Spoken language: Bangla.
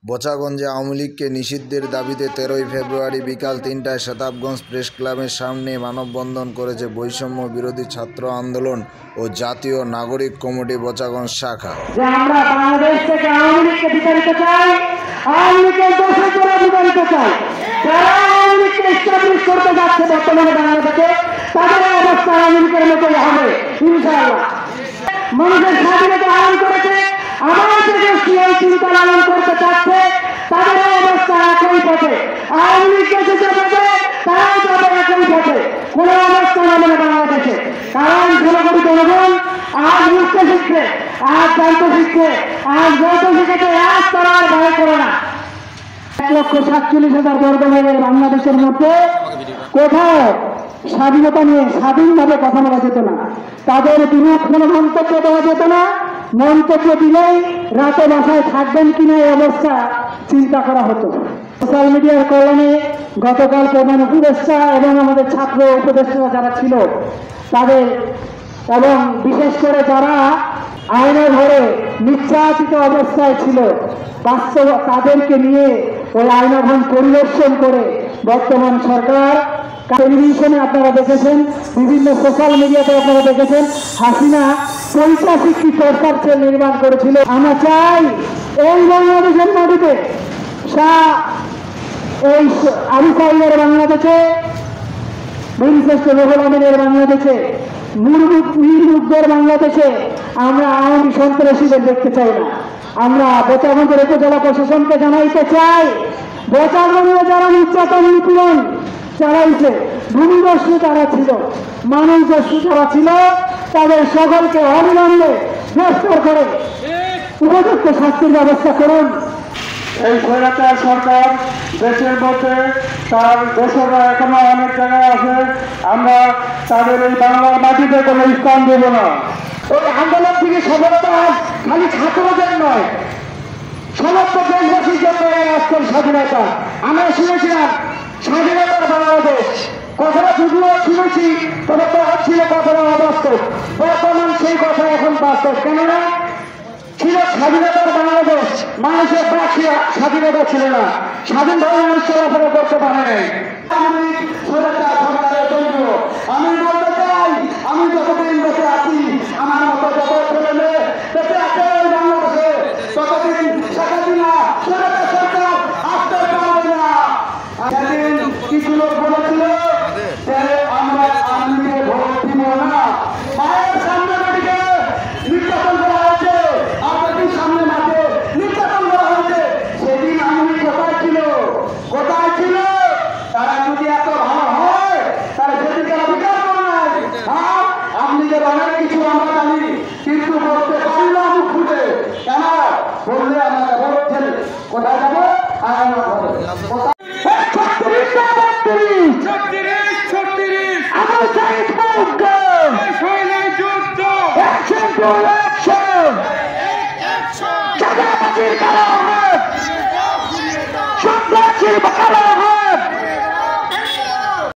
বোচাগঞ্জে আওয়ামী লীগকে নিষিদ্ধের দাবিতে 13ই ফেব্রুয়ারি বিকাল ৩টায় শতাবগঞ্জ প্রেস ক্লাবের সামনে মানববন্ধন করেছে বৈষম্য বিরোধী ছাত্র আন্দোলন ও জাতীয় নাগরিক কমিটি বোচাগঞ্জ শাখা। আমরা বাংলাদেশ থেকে আওয়ামী লীগকে বিতাড়িত চাই, আওয়ামী লীগের দোষের জন্য বিতাড়িত চাই। যারা আওয়ামী লীগকে এস্টাবলিশ করতে যাচ্ছে বর্তমানে বাংলাদেশে, তাদের অবস্থা আওয়ামী লীগের মতোই হবে ইনশাআল্লাহ। মানুষের স্বাধীনতা আহরণ করেছে, আমার থেকে সেই চিন্তা লালন করতে চাচ্ছে, তাদের অবস্থা একই পথে। আওয়ামী লীগকে যেতে পারবে, তারাও যাবে একই পথে। কোন অবস্থা হবে না বাংলাদেশে। কারণ জনগণ জনগণ আজ বুঝতে শিখছে, আজ জানতে শিখছে, আজ বলতে শিখেছে, আজ তারা আর ভয় করে না। 1,47,000 বর্গ মাইলের বাংলাদেশের মধ্যে কোথাও স্বাধীনতা নিয়ে স্বাধীনভাবে কথা বলা যেত না, তাদের বিরূপ কোনো মন্তব্য দেওয়া যেত না। মন্তব্য দিলেই রাতে বাসায় থাকবেন কিনা এই অবস্থা চিন্তা করা হতো। সোশ্যাল মিডিয়ার কল্যাণে গতকাল প্রধান উপদেষ্টা এবং আমাদের ছাত্র উপদেষ্টা যারা ছিল তাদের, এবং বিশেষ করে যারা আয়না ঘরে নির্যাতিত অবস্থায় ছিল, বাস্তব তাদেরকে নিয়ে ওই আয়নাঘর পরিদর্শন করে বর্তমান সরকার টেলিভিশনে আপনারা দেখেছেন, বিভিন্ন সোশ্যাল মিডিয়াতে আপনারা দেখেছেন, হাসিনা 85টি টর্চার সেল নির্মাণ করেছিল। আমরা চাই এই বাংলাদেশের মাটিতে এই আবু সাইদের বাংলাদেশে, বীরশ্রেষ্ঠ রুহুল আমিনের বাংলাদেশে, নির্মুগ্ধের বাংলাদেশে আমরা আওয়ামী সন্ত্রাসীদের দেখতে চাই না। আমরা বোচাগঞ্জের উপজেলা প্রশাসনকে জানাইতে চাই, বোচাগঞ্জে যারা নির্যাতন নিপীড়ন চালাইছে, ভূমিদস্যু যারা ছিল, মানুষদস্যু যারা ছিল, তাদের সকলকে অবিলম্বে গ্রেফতার করে উপযুক্ত শাস্তির ব্যবস্থা করুন। এই স্বৈরাচার সরকার দেশের মধ্যে তার দোসররা এখনো অনেক জায়গায় আছে, আমরা তাদের এই বাংলার মাটিতে কোনো স্থান দেব না। ওই আন্দোলন থেকে সফলতা খালি ছাত্রদের নয়, সমস্ত দেশবাসীর জন্য এই আজকের স্বাধীনতা। আমরা শুনেছিলাম স্বাধীনতার বাংলাদেশ, কথাটা যদিও শুনেছি, তবে তো ছিল কথাটা অবাস্তব। বর্তমান সেই কথা এখন বাস্তব। কেননা ছিল স্বাধীনতার বাংলাদেশ, মানুষের স্বাধীনতা ছিল না, স্বাধীনভাবে মানুষ চলাফেরা করতে পারে নাই। আমি বলতে চাই, আমি যতদিন বেঁচে আছি, আমার মতো যত ছেলে বেঁচে আছে বাংলাদেশে, ততদিন সেখানে সরকার আসতে পারবে না। সেদিন কিছু লোক বলেছিল যে আমরা আওয়ামী ভোট দিব না, মায়ের সামনে বেটিকে নির্যাতন করা হয়েছে, আপনাদের সামনে মাঠে নির্যাতন করা হয়েছে। সেদিন আওয়ামী কোথায় ছিল, কোথায় ছিল? তারা যদি এত ভালো হয় তাহলে সেদিকে অধিকার করে নাই। হ্যাঁ, আমলিগের অনেক কিছু আমরা জানি, কিন্তু বলতে পারি না মুখ ফুটে। কেন বললে আমরা বলছেন কোথায় যাবো? সন্ত্রাসীর কারণ